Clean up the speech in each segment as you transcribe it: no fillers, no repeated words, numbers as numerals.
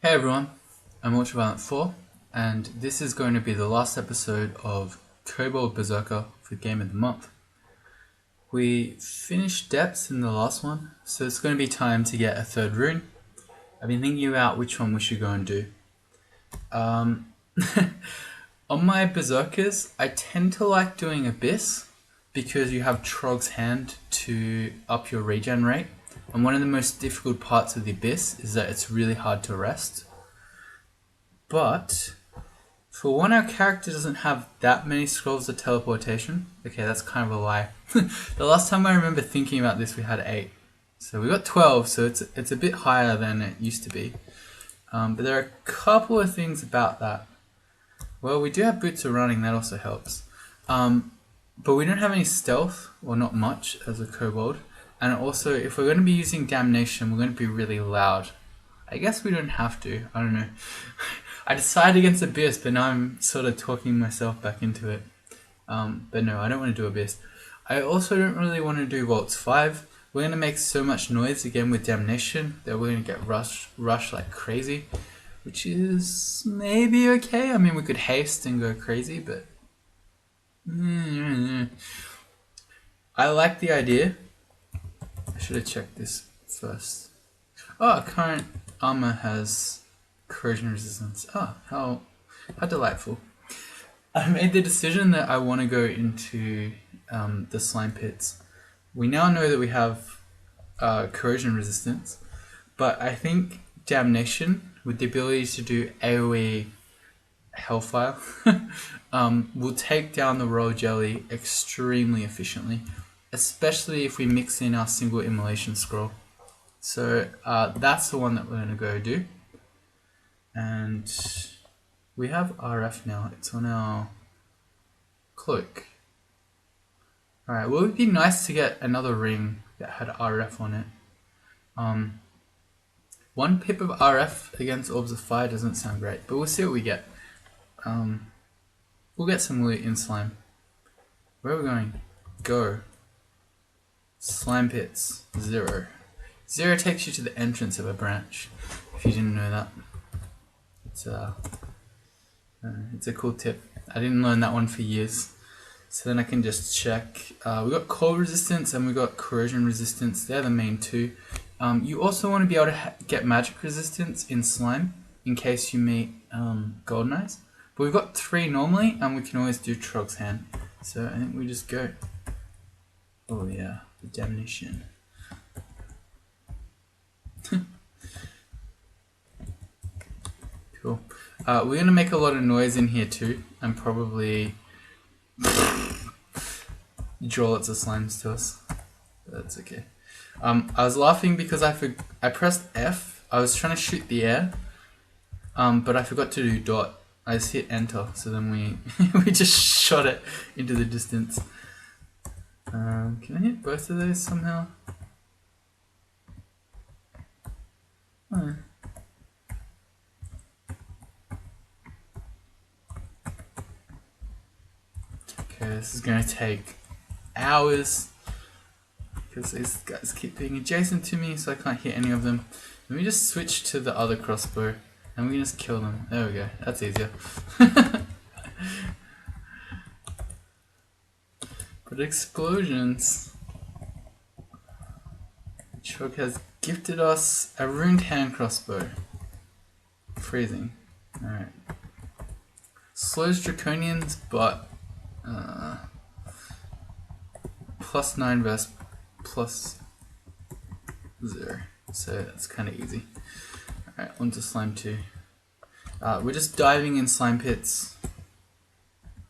Hey everyone, I'm Ultraviolent4, and this is going to be the last episode of Kobold Berserker for Game of the Month. We finished depths in the last one, so it's going to be time to get a third rune. I've been thinking about which one we should go and do. On my Berserkers, I tend to like doing Abyss because you have Trog's Hand to up your regen rate, and one of the most difficult parts of the Abyss is that it's really hard to rest. But for one, our character doesn't have that many scrolls of teleportation. Okay, that's kind of a lie. The last time I remember thinking about this, we had 8. So we got 12, so it's a bit higher than it used to be. But there are a couple of things about that. Well, we do have Boots of Running, that also helps. But we don't have any stealth, or not much, as a kobold. And also, if we're going to be using Damnation, we're going to be really loud. I guess we don't have to, I don't know. I decided against Abyss, but now I'm sort of talking myself back into it. But no, I don't want to do Abyss. I also don't really want to do Vaults 5. We're going to make so much noise again with Damnation that we're going to get rushed like crazy. Which is maybe okay. I mean, we could haste and go crazy, but... I like the idea. I should have checked this first. Oh, current armor has corrosion resistance. Oh, how delightful. I made the decision that I want to go into the slime pits. We now know that we have corrosion resistance, but I think Damnation, with the ability to do AoE Hellfire, will take down the Royal Jelly extremely efficiently, especially if we mix in our single immolation scroll. So that's the one that we're going to go do. And we have RF now. It's on our cloak. Alright, well, it would be nice to get another ring that had RF on it. 1 pip of RF against Orbs of Fire doesn't sound great, but we'll see what we get. We'll get some loot in slime. Where are we going? Go. Slime pits. 0. 0 takes you to the entrance of a branch, if you didn't know that. It's a cool tip. I didn't learn that one for years. So then I can just check. We got cold resistance and we got corrosion resistance. They're the main two. You also want to be able to get magic resistance in slime in case you meet golden eyes. But we've got 3 normally, and we can always do Trog's Hand. So I think we just go. Oh yeah, the Damnation. Cool. We're going to make a lot of noise in here too, and probably draw lots of slimes to us. But that's okay. I was laughing because I pressed F. I was trying to shoot the air, but I forgot to do dot. I just hit enter, so then we just shot it into the distance. Can I hit both of those somehow? Oh. Okay, this is going to take hours because these guys keep being adjacent to me, so I can't hit any of them. Let me just switch to the other crossbow and we can just kill them. There we go, that's easier. But explosions. Chog has gifted us a runed hand crossbow. Freezing. Alright. Slows draconians, but +9 versus +0, so that's kind of easy. Alright, on to slime 2. We're just diving in slime pits.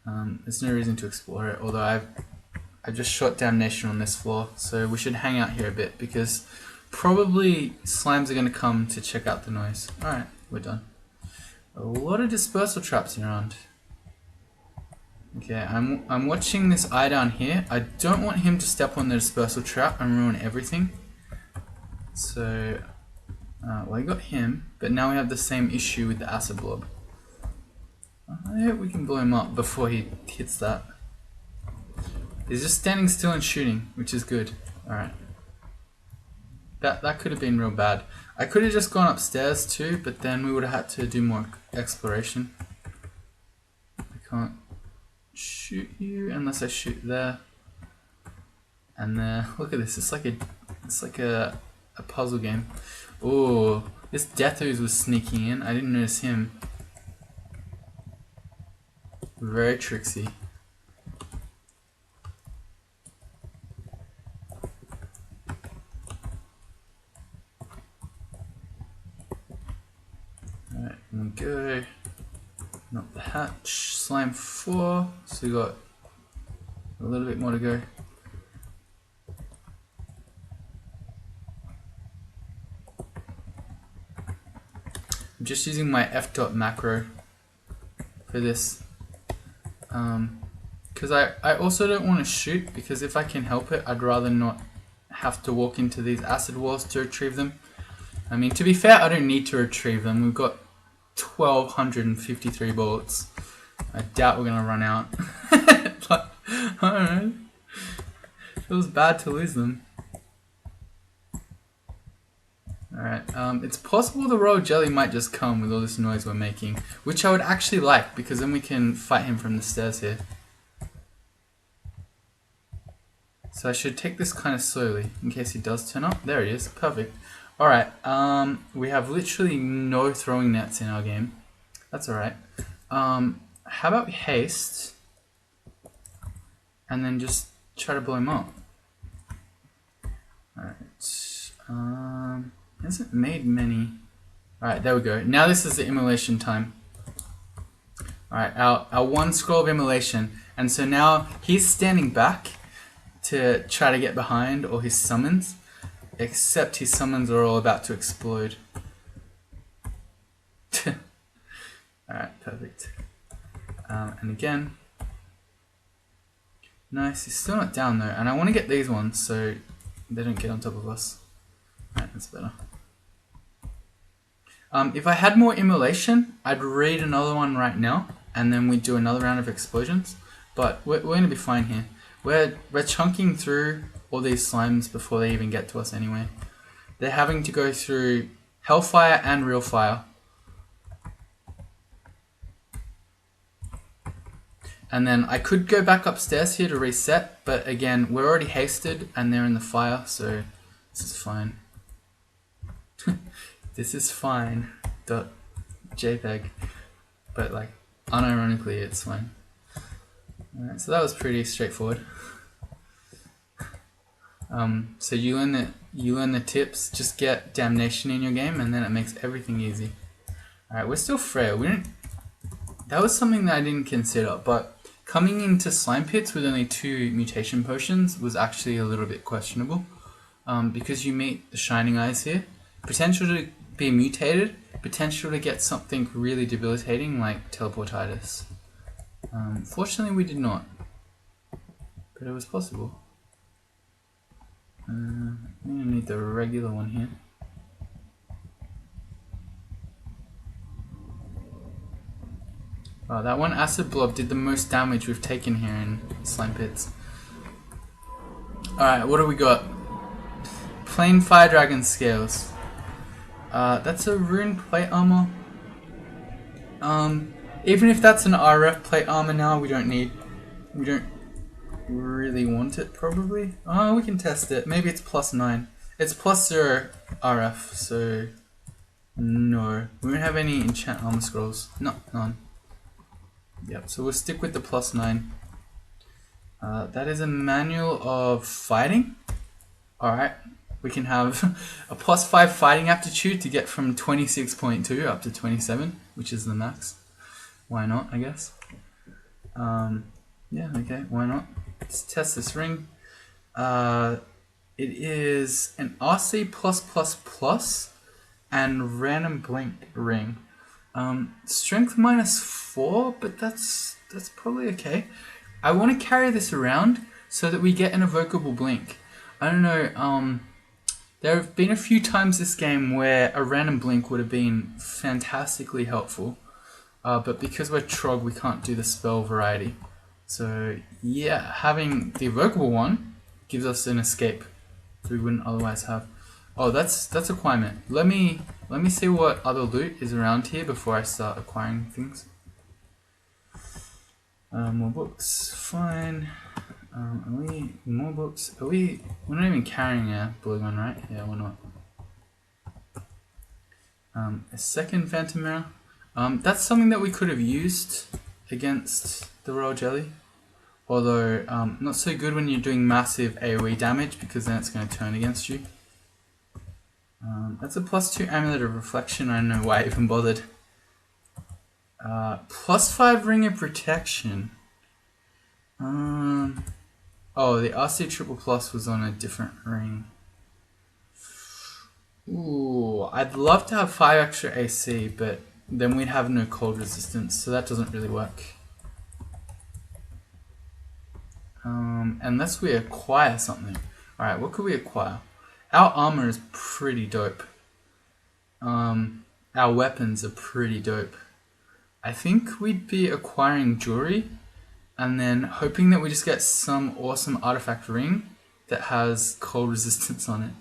There's no reason to explore it, although I just shot Damnation on this floor, so we should hang out here a bit because probably slimes are going to come to check out the noise. Alright, we're done. A lot of dispersal traps around. Okay, I'm watching this eye down here. I don't want him to step on the dispersal trap and ruin everything. So, well, I got him, but now we have the same issue with the acid blob. I hope we can blow him up before he hits that. He's just standing still and shooting, which is good. Alright. That could have been real bad. I could have just gone upstairs too, but then we would have had to do more exploration. I can't shoot you unless I shoot there and there. Look at this. It's like a puzzle game. Oh, this Death Ooze was sneaking in. I didn't notice him. Very tricksy. Alright, and we go. Not the hatch. Slime 4. So we got a little bit more to go. I'm just using my f.dot macro for this. Because I also don't want to shoot, because if I can help it, I'd rather not have to walk into these acid walls to retrieve them. I mean, to be fair, I don't need to retrieve them. We've got 1,253 bullets. I doubt we're going to run out. But, I don't know. It feels bad to lose them. Alright, it's possible the royal jelly might just come with all this noise we're making, which I would actually like, because then we can fight him from the stairs here. So I should take this kind of slowly, in case he does turn up. There he is, perfect. Alright, we have literally no throwing nets in our game. That's alright. How about we haste, and then just try to blow him up. Alright, hasn't made many. Alright, there we go. Now this is the immolation time. Alright, our one scroll of immolation. And so now he's standing back to try to get behind all his summons. Except his summons are all about to explode. Alright, perfect. And again. Nice, he's still not down though. And I want to get these ones so they don't get on top of us. Alright, that's better. If I had more immolation, I'd raid another one right now, and then we'd do another round of explosions. But we're going to be fine here. We're chunking through all these slimes before they even get to us anyway. They're having to go through Hellfire and Real Fire. And then I could go back upstairs here to reset, but again, we're already hasted and they're in the fire, so this is fine. This is fine. .jpeg. But like, unironically, it's fine. Alright, so that was pretty straightforward. So you learn the tips. Just get damnation in your game, and then it makes everything easy. Alright, we're still frail. That was something that I didn't consider, but coming into slime pits with only 2 mutation potions was actually a little bit questionable. Because you meet the Shining Eyes here. Potential to be mutated, potential to get something really debilitating like teleportitis. Fortunately we did not, but it was possible. I'm gonna need the regular one here. Wow, that one acid blob did the most damage we've taken here in slime pits. Alright, what do we got? Plain fire dragon scales. That's a rune plate armor. Even if that's an RF plate armor now, we don't really want it probably. Oh, we can test it. Maybe it's +9. It's +0 RF, so no. We don't have any enchant armor scrolls. No, none. Yep, so we'll stick with the +9. That is a manual of fighting. Alright. We can have a +5 fighting aptitude to get from 26.2 up to 27, which is the max. Why not, I guess. Yeah, okay, why not? Let's test this ring. It is an RC+++ and random blink ring. Strength -4, but that's probably okay. I want to carry this around so that we get an evocable blink. I don't know, there have been a few times this game where a random blink would have been fantastically helpful, but because we're Trog, we can't do the spell variety. So yeah, having the evocable one gives us an escape that we wouldn't otherwise have. Oh, that's acquirement. Let me see what other loot is around here before I start acquiring things. More books, fine. Are we more books? We're not even carrying a blue one, right? Yeah, we're not. A second phantom mirror. That's something that we could have used against the royal jelly. Although not so good when you're doing massive AoE damage, because then it's going to turn against you. That's a +2 amulet of reflection. I don't know why I even bothered. +5 ring of protection. Oh, the RC triple plus was on a different ring. Ooh, I'd love to have 5 extra AC, but then we'd have no cold resistance, so that doesn't really work. Unless we acquire something. Alright, what could we acquire? Our armor is pretty dope. Our weapons are pretty dope. I think we'd be acquiring jewelry and then hoping that we just get some awesome artifact ring that has cold resistance on it.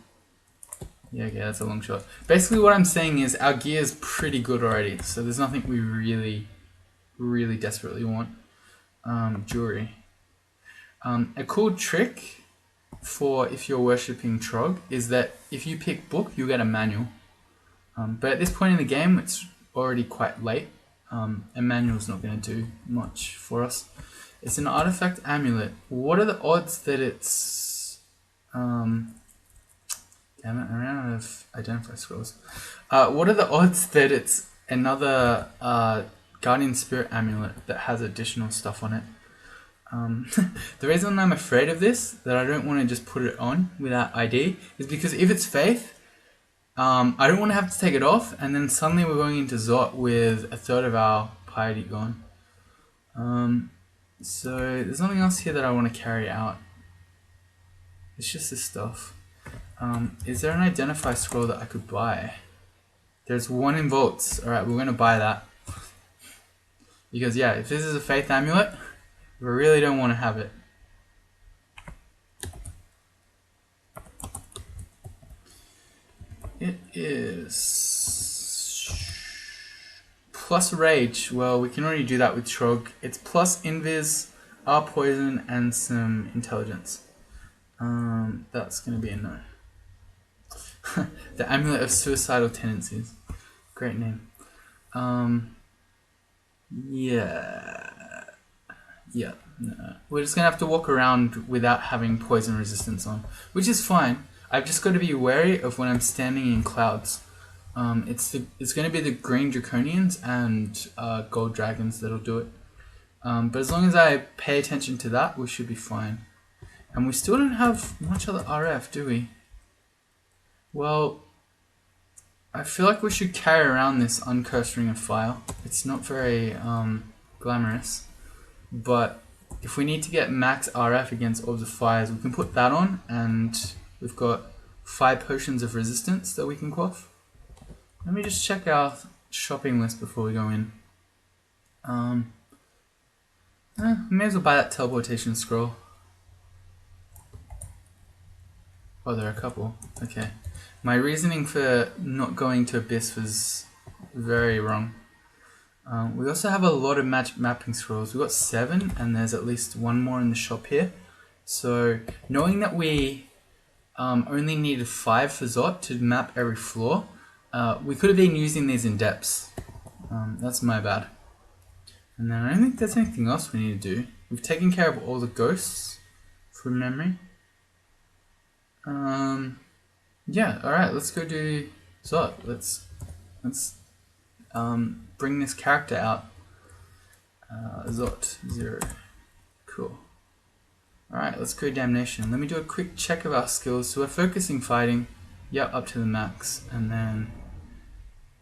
Yeah, that's a long shot. Basically what I'm saying is our gear is pretty good already, so there's nothing we really desperately want. Jewelry. A cool trick for if you're worshipping Trog is that if you pick book, you get a manual. But at this point in the game, it's already quite late. A manual's not going to do much for us. It's an artifact amulet. What are the odds that it's... damn it, I ran out of identify scrolls. What are the odds that it's another Guardian Spirit amulet that has additional stuff on it? The reason I'm afraid of this, that I don't want to just put it on without ID, is because if it's Faith, I don't want to have to take it off, and then suddenly we're going into Zot with a third of our piety gone. So there's nothing else here that I want to carry out. It's just this stuff. Is there an identify scroll that I could buy? There's one in Vaults. Alright, we're going to buy that. Because yeah, if this is a Faith amulet, we really don't want to have it. It is plus rage. Well, we can already do that with Trog. It's plus invis, R poison, and some intelligence. That's going to be a no. The Amulet of Suicidal Tendencies. Great name. Yeah. No. We're just going to have to walk around without having poison resistance on, which is fine. I've just got to be wary of when I'm standing in clouds. It's going to be the green draconians and gold dragons that'll do it. But as long as I pay attention to that, we should be fine. And we still don't have much other RF, do we? Well, I feel like we should carry around this uncursed ring of fire. It's not very glamorous, but if we need to get max RF against orbs of fires, we can put that on, and we've got 5 potions of resistance that we can quaff. Let me just check our shopping list before we go in. May as well buy that teleportation scroll. Oh, there are a couple. Okay. My reasoning for not going to Abyss was very wrong. We also have a lot of magic mapping scrolls. We've got 7, and there's at least 1 more in the shop here. So, knowing that we only needed 5 for Zot to map every floor, we could have been using these in depths. That's my bad. And then I don't think there's anything else we need to do. We've taken care of all the ghosts from memory. Yeah, alright, let's go do Zot. Let's bring this character out. Zot 0. Cool. Alright, let's go Damnation. Let me do a quick check of our skills. So we're focusing fighting. Yep, up to the max. And then,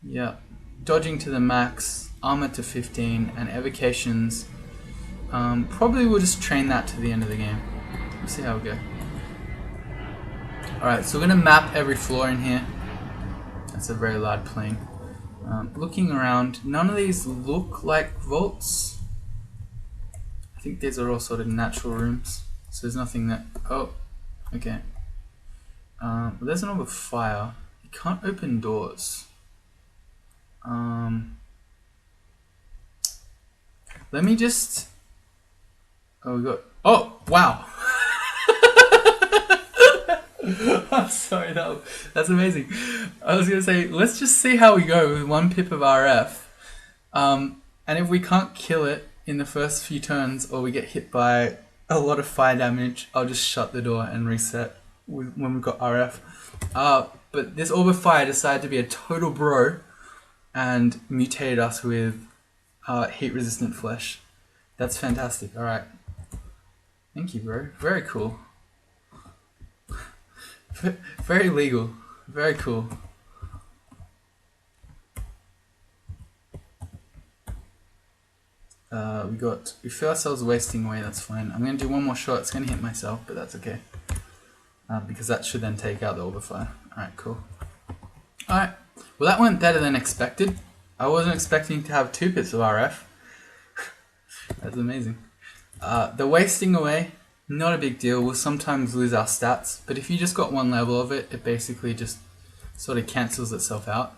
yep, dodging to the max, armor to 15, and evocations. Probably we'll just train that to the end of the game. We'll see how we go. Alright, so we're going to map every floor in here. That's a very loud plane. Looking around, none of these look like vaults. I think these are all sort of natural rooms. So there's nothing that... Oh, okay. There's an orb of fire. You can't open doors. Let me just... Oh, we got... Oh, wow! I'm sorry, that's amazing. I was going to say, let's just see how we go with 1 pip of RF. And if we can't kill it in the first few turns, or we get hit by a lot of fire damage, I'll just shut the door and reset when we've got RF. But this orb of fire decided to be a total bro and mutated us with heat resistant flesh. That's fantastic. Alright. Thank you, bro. Very cool. Very legal. Very cool. We feel ourselves wasting away, that's fine. I'm going to do one more shot. It's going to hit myself, but that's okay. Because that should then take out the orb of fire. Alright, cool. Alright. Well, that went better than expected. I wasn't expecting to have 2 bits of RF. That's amazing. The wasting away, not a big deal. We'll sometimes lose our stats, but if you just got 1 level of it, it basically just sort of cancels itself out.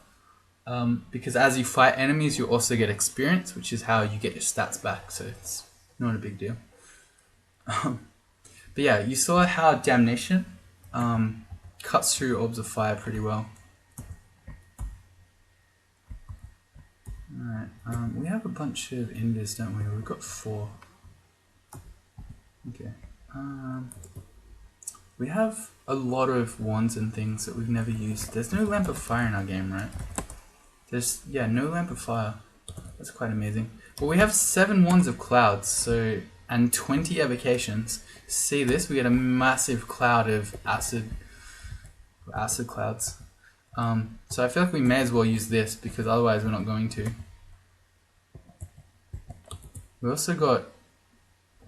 Because as you fight enemies, you also get experience, which is how you get your stats back, so it's not a big deal. But yeah, you saw how Damnation cuts through orbs of fire pretty well. Alright, we have a bunch of invis, don't we? We've got 4. Okay. We have a lot of wands and things that we've never used. There's no lamp of fire in our game, right? There's, yeah, no lamp of fire. That's quite amazing. But we have 7 wands of clouds, so, and 20 evocations. See this? We get a massive cloud of acid clouds. So I feel like we may as well use this, because otherwise we're not going to. We also got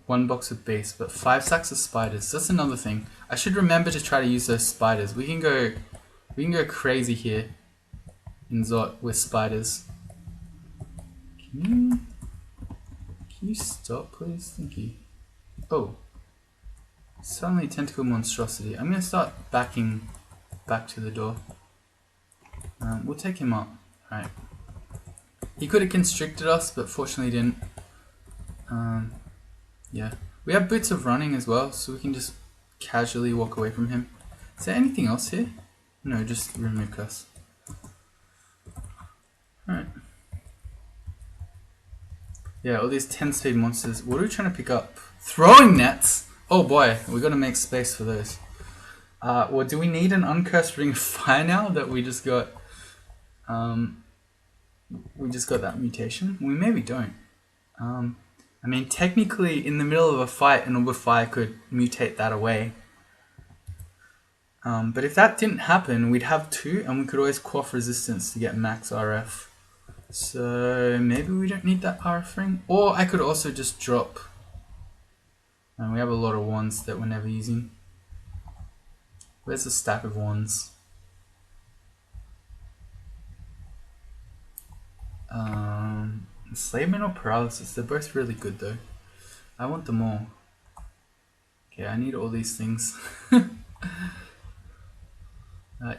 1 box of base, but 5 sacks of spiders. That's another thing. I should remember to try to use those spiders. We can go crazy here in Zot with spiders. Can you stop, please? Thank you. Oh. Suddenly tentacle monstrosity. I'm gonna start backing back to the door. We'll take him up. Alright. He could have constricted us, but fortunately didn't. Yeah. We have boots of running as well, so we can just casually walk away from him. Is there anything else here? No, just remove curse. Alright. Yeah, all these 10-speed monsters. What are we trying to pick up? Throwing nets! Oh boy, we gotta make space for those. Well, do we need an uncursed ring of fire now that we just got that mutation? We maybe don't. I mean, technically, in the middle of a fight, an orb of fire could mutate that away. But if that didn't happen, we'd have 2, and we could always quaff resistance to get max RF. So maybe we don't need that RF ring. Or I could also just drop. And we have a lot of wands that we're never using. Where's the stack of wands? Enslavement or paralysis? They're both really good though. I want them all. Okay, I need all these things.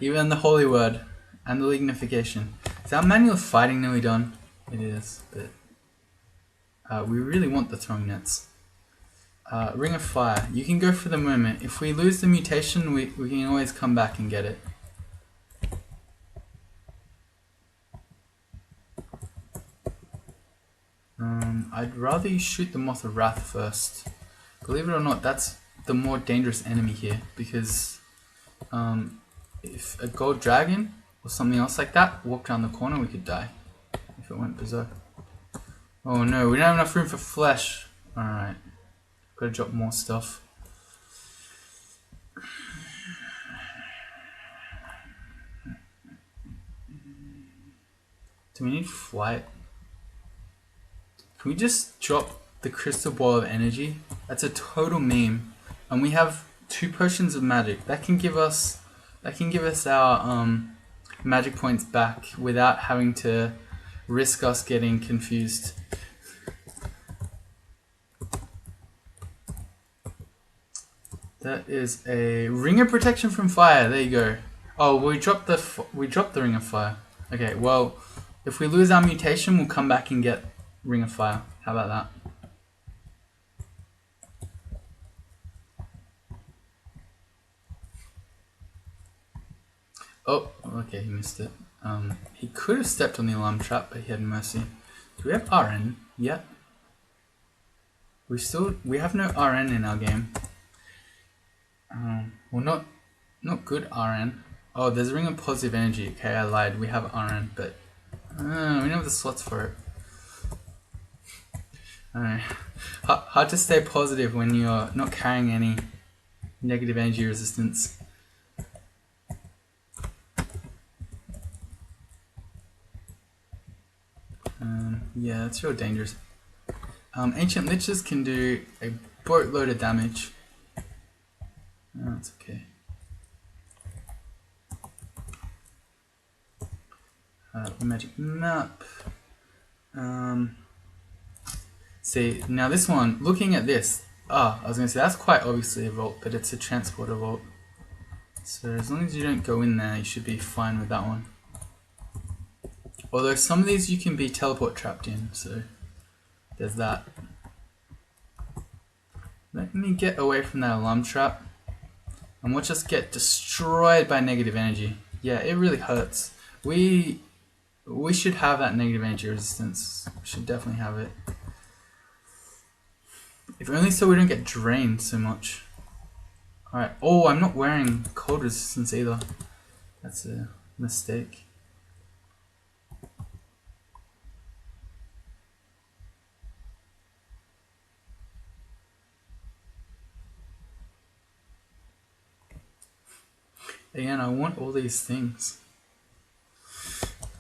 Even the holy word and the lignification. Is our manual fighting nearly done? It is, but we really want the throwing nets. Ring of fire. You can go for the moment. If we lose the mutation, we can always come back and get it. I'd rather you shoot the Moth of Wrath first. Believe it or not, that's the more dangerous enemy here, because if a gold dragon or something else like that walked around the corner, we could die if it went berserk. Oh no, we don't have enough room for flesh. Alright, gotta drop more stuff. Do we need flight? Can we just drop the crystal ball of energy? That's a total meme. And we have 2 potions of magic. That can give us our magic points back without having to risk us getting confused. That is a ring of protection from fire. There you go. Oh, we dropped the ring of fire. Okay, well, if we lose our mutation, we'll come back and get ring of fire. How about that? Oh, okay, he missed it. He could have stepped on the alarm trap, but he had mercy. Do we have RN yet? We have no RN in our game. Well, not good RN. Oh, there's a ring of positive energy. Okay, I lied. We have RN, but we don't have the slots for it. Hard to stay positive when you're not carrying any negative energy resistance. Yeah, that's real dangerous. Ancient Liches can do a boatload of damage. Oh, that's okay. Magic map. See, now this one, looking at this, I was going to say that's quite obviously a vault, but it's a transporter vault. So as long as you don't go in there, you should be fine with that one. Although some of these you can be teleport trapped in, so there's that. Let me get away from that alarm trap and watch us get destroyed by negative energy. Yeah, it really hurts. We should have that negative energy resistance. We should definitely have it. If only so we don't get drained so much. Alright, oh, I'm not wearing cold resistance either. That's a mistake. Again, I want all these things.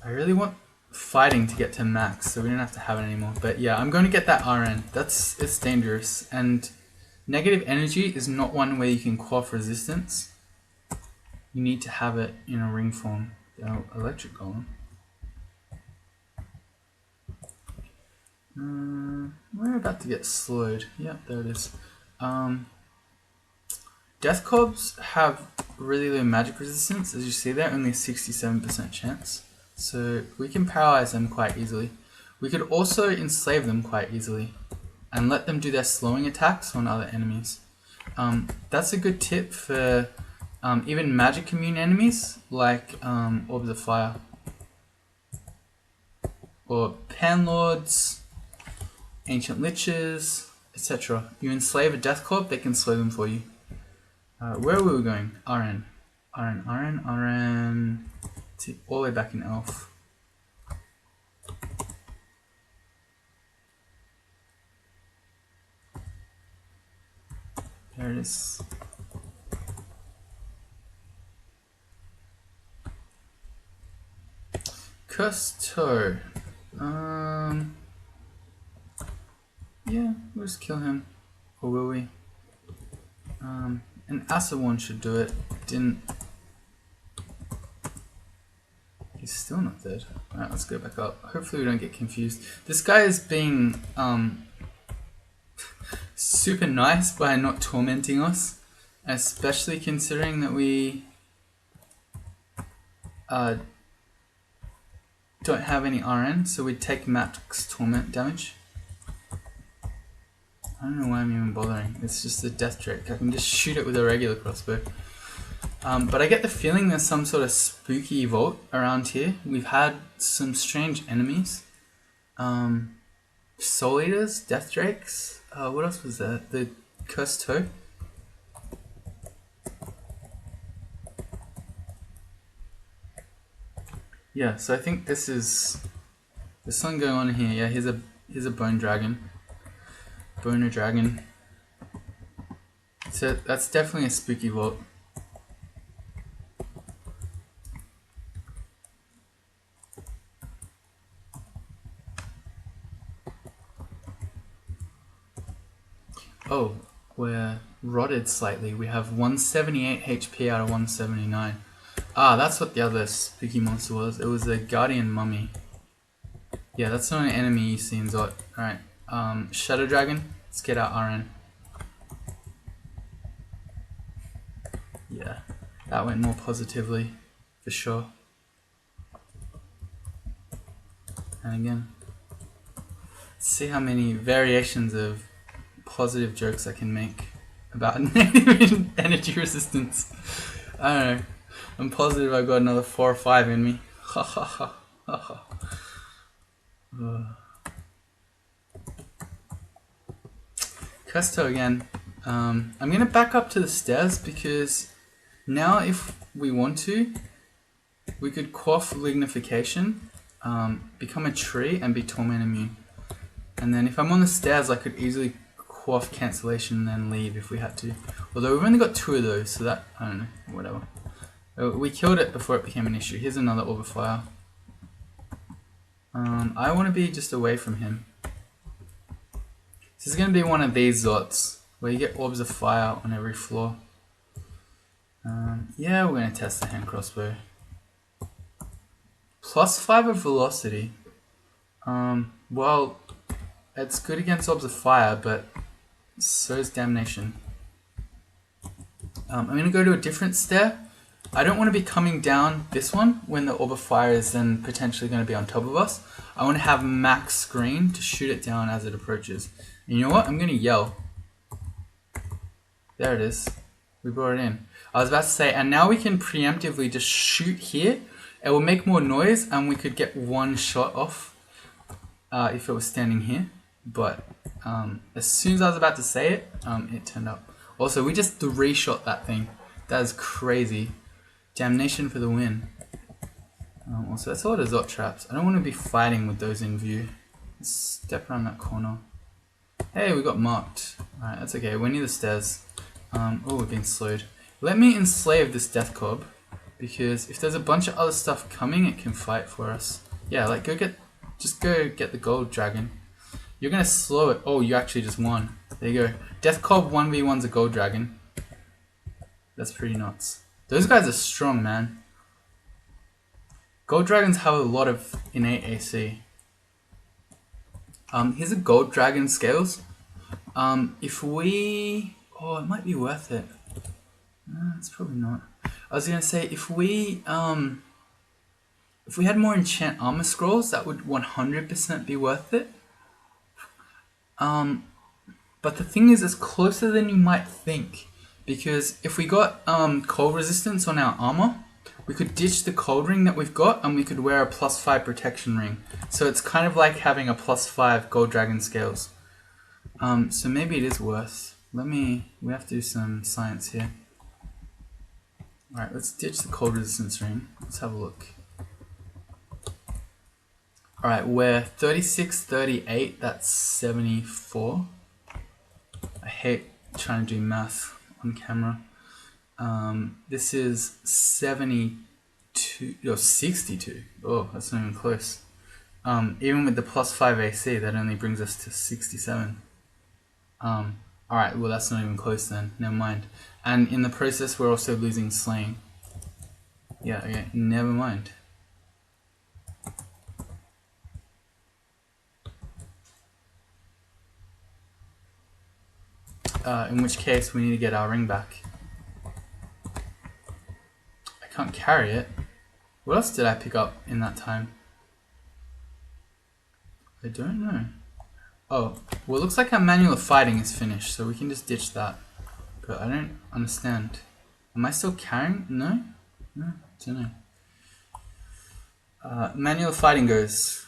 I really want fighting to get to max, so we don't have to have it anymore. But yeah, I'm going to get that RN. It's dangerous, and negative energy is not one where you can quaff resistance. You need to have it in a ring form. Electric golem. We're about to get slowed. Yep, there it is. Death Cobs have really low magic resistance. As you see there, only a 67% chance. So we can paralyze them quite easily. We could also enslave them quite easily and let them do their slowing attacks on other enemies. That's a good tip for even magic immune enemies like Orbs of Fire or Panlords, Ancient Liches, etc. You enslave a Death Corp, they can slow them for you. Where were we going? RN. All the way back in Elf. There it is. Cursed Toe. Yeah, we'll just kill him. Or will we? An Acid one should do it. Didn't. He's still not dead. Alright, let's go back up. Hopefully we don't get confused. This guy is being super nice by not tormenting us. Especially considering that we don't have any RN, so we take max torment damage. I don't know why I'm even bothering. It's just a death drake. I can just shoot it with a regular crossbow. But I get the feeling there's some sort of spooky vault around here. We've had some strange enemies. Soul Eaters, Death Drakes. What else was there? The Cursed Toe. Yeah, so I think this is... There's something going on here. Yeah, here's a bone dragon. Boner dragon. So that's definitely a spooky vault. Oh, we're rotted slightly. We have 178 HP out of 179. Ah, that's what the other spooky monster was. It was a guardian mummy. Yeah, that's not an enemy you see in Zot. Alright, Shadow Dragon, let's get our RN. Yeah, that went more positively, for sure. And again, see how many variations of positive jokes I can make about negative energy resistance. I don't know. I'm positive I've got another 4 or 5 in me. Ha ha ha ha ha. Custo again. I'm gonna back up to the stairs because now if we want to, we could quaff lignification, become a tree and be torment immune. And then if I'm on the stairs, I could easily quaff cancellation and then leave if we had to. Although we've only got 2 of those, so that, I don't know, whatever. We killed it before it became an issue. Here's another orb of fire. I want to be just away from him. This is going to be one of these Zots, where you get orbs of fire on every floor. Yeah, we're going to test the hand crossbow. +5 of velocity. Well, it's good against orbs of fire, but so is damnation. I'm going to go to a different stair. I don't want to be coming down this one when the orb of fire is then potentially going to be on top of us. I want to have max screen to shoot it down as it approaches. And you know what? I'm going to yell. There it is. We brought it in. I was about to say, and now we can preemptively just shoot here. It will make more noise and we could get one shot off if it was standing here. But as soon as I was about to say it, it turned up. Also, we just 3-shot that thing. That is crazy. Damnation for the win. Also, that's a lot of Zot traps. I don't want to be fighting with those in view. Let's step around that corner. Hey, we got marked. Alright, that's okay. We're near the stairs. Oh, we've been slowed. Let me enslave this death cob, because if there's a bunch of other stuff coming, it can fight for us. Yeah, like just go get the gold dragon. You're gonna slow it. Oh, you actually just won. There you go. Death cob 1v1's a gold dragon. That's pretty nuts. Those guys are strong, man. Gold dragons have a lot of innate AC. Here's a gold dragon scales. If we... Oh, it might be worth it. No, it's probably not. I was gonna say, if we had more enchant armor scrolls, that would 100% be worth it. But the thing is, it's closer than you might think. Because if we got cold resistance on our armor, we could ditch the cold ring that we've got and we could wear a +5 protection ring. So it's kind of like having a +5 gold dragon scales. So maybe it is worth. We have to do some science here. Alright, let's ditch the cold resistance ring. Let's have a look. Alright, we're 36, 38, that's 74. I hate trying to do math on camera. This is 72, or 62. Oh, that's not even close. Even with the +5 AC, that only brings us to 67. Alright, well that's not even close then, never mind. And in the process we're also losing slaying. Yeah, okay, never mind. In which case we need to get our ring back. I can't carry it. What else did I pick up in that time? I don't know. Oh, well it looks like our manual of fighting is finished, so we can just ditch that. But I don't understand. Am I still carrying? No? No? I don't know. Manual of fighting goes.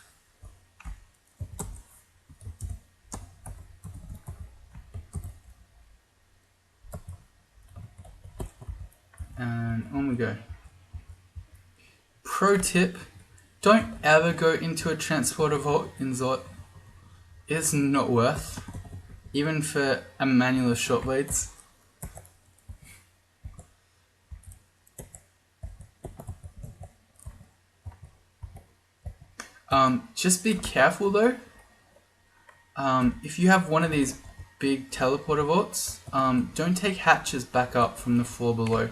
And on we go. Pro tip, don't ever go into a transporter vault in Zot. It's not worth, even for a manual of short blades. Just be careful though. If you have one of these big teleporter vaults, don't take hatches back up from the floor below,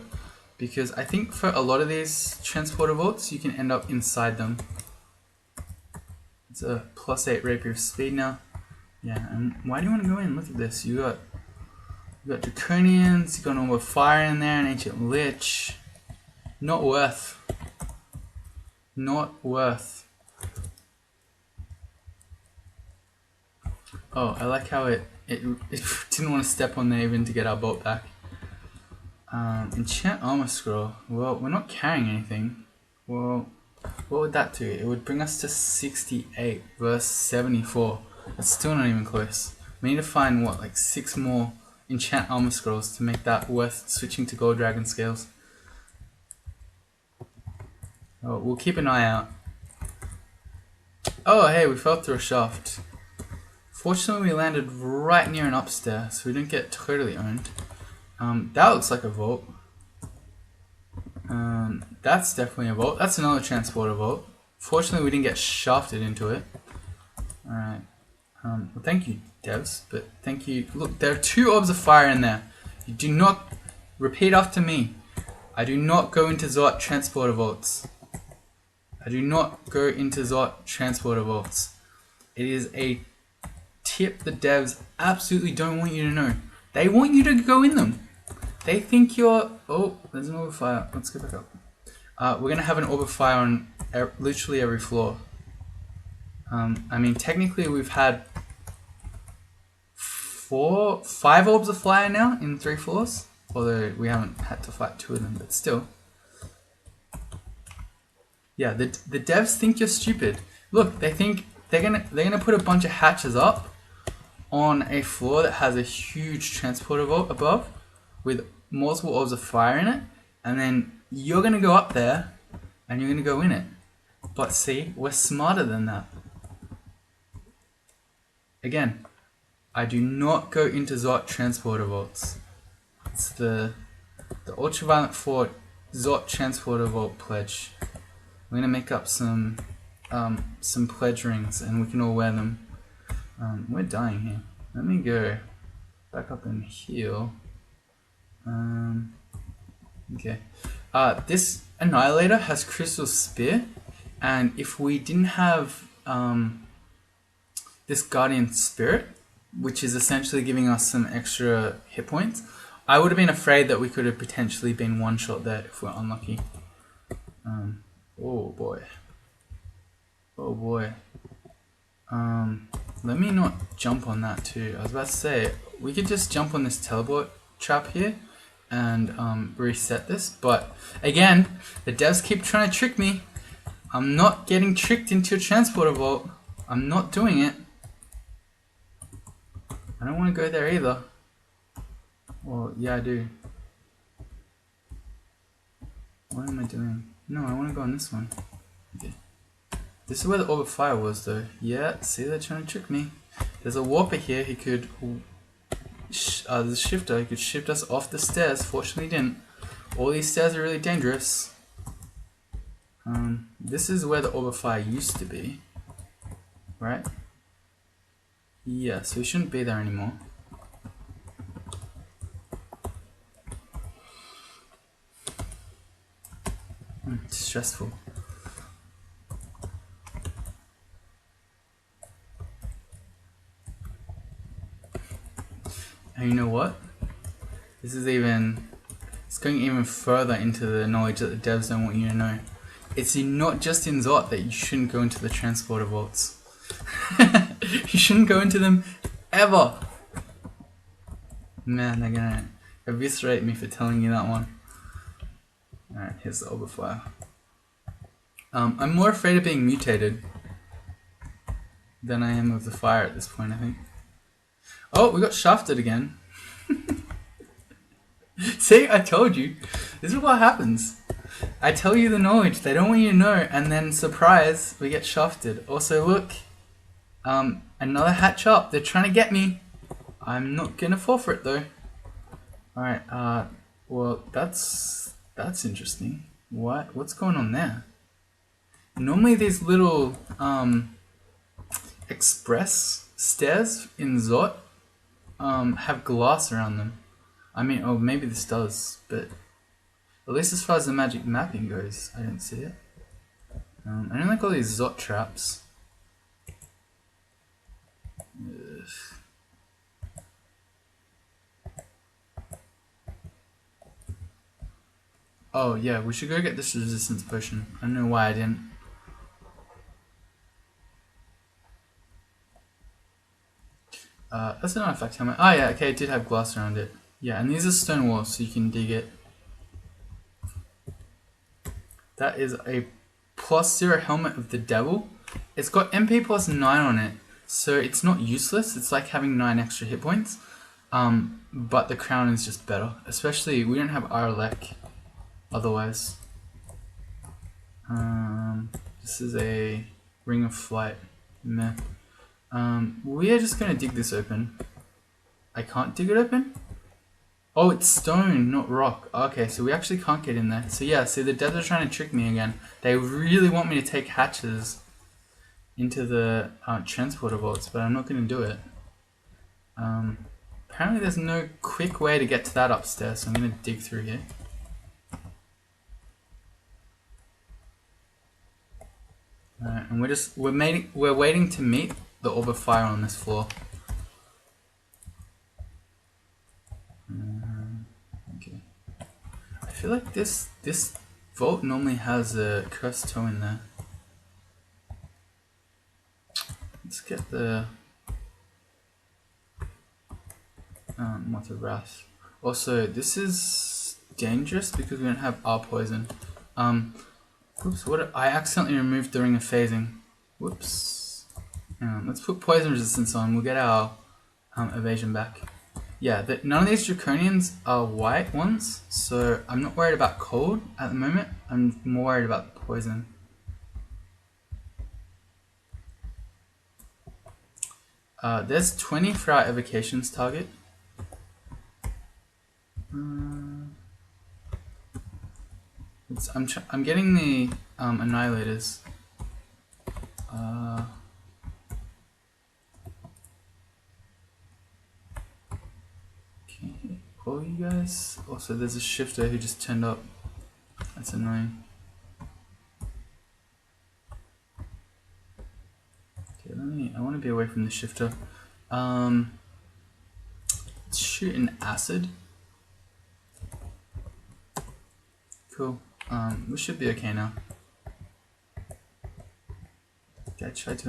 because I think for a lot of these transporter vaults you can end up inside them. It's a +8 rapier of speed now. Yeah, and why do you want to go in? Look at this. You got You got Draconians, you got an Orb of Fire in there, an Ancient Lich. Not worth. Not worth. Oh, I like how it didn't want to step on there even to get our bolt back. Enchant Armor Scroll. Well, we're not carrying anything. Well, what would that do? It would bring us to 68 versus 74. That's still not even close. We need to find, what, like 6 more Enchant Armor Scrolls to make that worth switching to Gold Dragon Scales. Oh, we'll keep an eye out. Oh, hey, we fell through a shaft. Fortunately, we landed right near an upstairs, so we didn't get totally owned. That looks like a vault. That's definitely a vault. That's another transporter vault. Fortunately, we didn't get shafted into it. Alright. Well, thank you, devs, but thank you. Look, there are 2 orbs of fire in there. You do not... Repeat after me. I do not go into Zot transporter vaults. I do not go into Zot transporter vaults. It is a tip the devs absolutely don't want you to know. They want you to go in them. They think you're... Oh, there's an orb of fire. Let's go back up. We're going to have an orb of fire on literally every floor. I mean, technically we've had 5 orbs of fire now in 3 floors. Although we haven't had to fight 2 of them, but still. Yeah, the devs think you're stupid. Look, they think they're gonna put a bunch of hatches up on a floor that has a huge transporter vault above with multiple orbs of fire in it, and then you're gonna go up there and you're gonna go in it. But see, we're smarter than that. Again, I do not go into Zot transporter vaults. It's the Ultraviolent Fort Zot transporter vault pledge. We're gonna make up some pledge rings and we can all wear them. We're dying here. Let me go back up and heal. Okay. This Annihilator has Crystal Spear, and if we didn't have this Guardian Spirit, which is essentially giving us some extra hit points, I would have been afraid that we could have potentially been one-shot there if we're unlucky. Oh boy. Oh boy. Let me not jump on that too. I was about to say, we could just jump on this teleport trap here and reset this, but again, the devs keep trying to trick me. I'm not getting tricked into a transporter vault. I'm not doing it. I don't want to go there either. Well, yeah, I do. What am I doing? No, I want to go on this one. Okay. This is where the Orb of Fire was, though. Yeah, see, they're trying to trick me. There's a warper here. He could... there's a shifter. He could shift us off the stairs. Fortunately, he didn't. All these stairs are really dangerous. This is where the Orb of Fire used to be. Right? Yeah, so we shouldn't be there anymore. It's stressful. And you know what? This is it's going even further into the knowledge that the devs don't want you to know. It's not just in Zot that you shouldn't go into the transporter vaults. You shouldn't go into them ever. Man, they're gonna eviscerate me for telling you that one. Alright, here's the Orb of Fire. I'm more afraid of being mutated than I am of the fire at this point, I think. Oh, we got shafted again. See, I told you. This is what happens. I tell you the knowledge they don't want you to know, and then surprise, we get shafted. Also, look, another hatch up. They're trying to get me. I'm not gonna fall for it though. All right. Well, that's interesting. What's going on there? Normally, these little express stairs in Zot have glass around them. I mean, oh, maybe this does, but at least as far as the magic mapping goes, I don't see it. I don't like all these Zot traps. Ugh. Oh yeah, we should go get this resistance potion. I don't know why I didn't. That's an artifact helmet. Oh yeah, okay, it did have glass around it. Yeah, and these are stone walls, so you can dig it. That is a +0 helmet of the devil. It's got MP +9 on it, so it's not useless. It's like having 9 extra hit points. But the crown is just better. Especially, we don't have Arlek otherwise. This is a Ring of Flight. Meh. We are just gonna dig this open. I can't dig it open? Oh, it's stone, not rock. Okay, so we actually can't get in there. So yeah, see, the devs are trying to trick me again. They really want me to take hatches into the transporter vaults, but I'm not going to do it. Apparently there's no quick way to get to that upstairs, so I'm going to dig through here. Alright, and we're waiting to meet the orb of fire on this floor. Okay. I feel like this vault normally has a cursed toe in there. Let's get the Moth of Wrath. Also, this is dangerous because we don't have our poison. Oops, I accidentally removed the Ring of Phasing. Whoops. Let's put poison resistance on. We'll get our evasion back. Yeah, none of these draconians are white ones, so I'm not worried about cold at the moment. I'm more worried about poison. There's 20 for our evocations target. I'm getting the annihilators. Okay, all you guys. Also, there's a shifter who just turned up. That's annoying. Okay, I want to be away from the shifter. Let's shoot an acid. Cool. We should be okay now. Guy tried to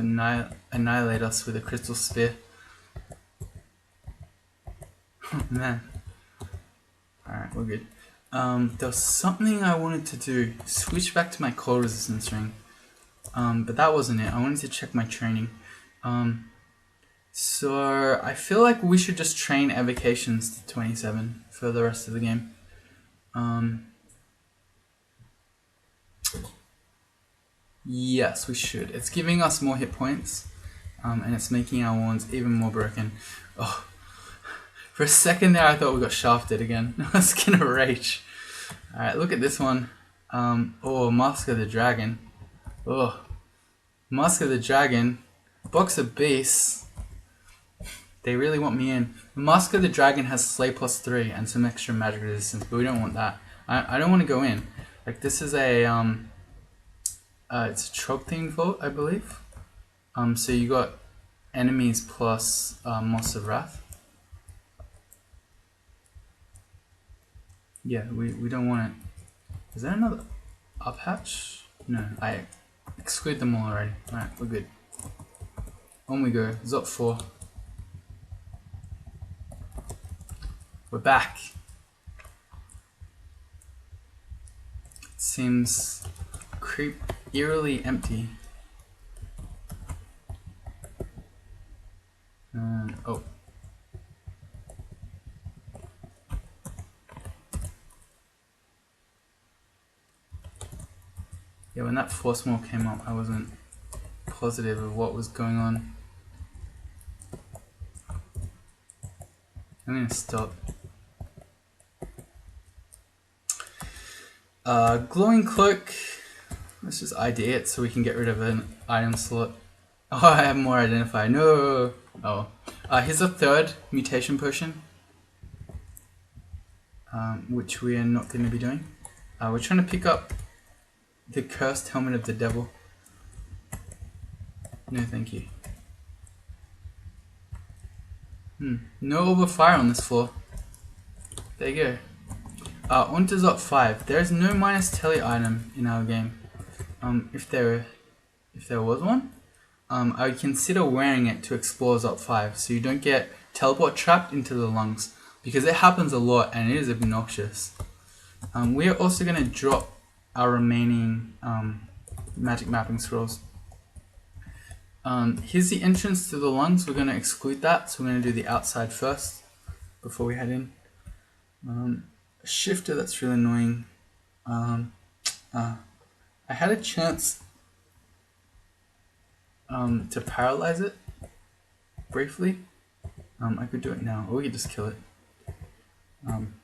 annihilate us with a crystal spear. Man. Alright, we're good. There was something I wanted to do. Switch back to my cold resistance ring. But that wasn't it. I wanted to check my training. So I feel like we should just train evocations to 27 for the rest of the game. Yes, we should. It's giving us more hit points, and it's making our wands even more broken. Oh, for a second there, I thought we got shafted again. I was gonna rage. All right, look at this one. Oh, Mask of the Dragon. Oh, Mask of the Dragon. Box of Beasts. They really want me in. The Mask of the Dragon has Slay +3 and some extra magic resistance, but we don't want that. I don't want to go in. Like, this is a it's a trope themed vault, I believe. So you got enemies plus Moss of Wrath. Yeah, we don't want it. Is there another up hatch? No, I exclude them all already. Alright, we're good. On we go. Zop 4. We're back. It seems eerily empty. Oh. Yeah, when that force maul came up, I wasn't positive of what was going on. I'm gonna stop. Glowing cloak. Let's just ID it so we can get rid of an item slot. Oh, I have more identify. No. Oh. Here's a third mutation potion, which we are not going to be doing. We're trying to pick up the cursed helmet of the devil. No, thank you. No orb of fire on this floor. There you go. On to Zot 5. There is no minus telly item in our game. If there was one, I would consider wearing it to explore Zot 5 so you don't get teleport trapped into the lungs, because it happens a lot and it is obnoxious. We are also going to drop our remaining magic mapping scrolls. Here's the entrance to the lungs. We're going to exclude that, so we're going to do the outside first before we head in. A shifter that's really annoying. I had a chance to paralyze it briefly. I could do it now, or we could just kill it.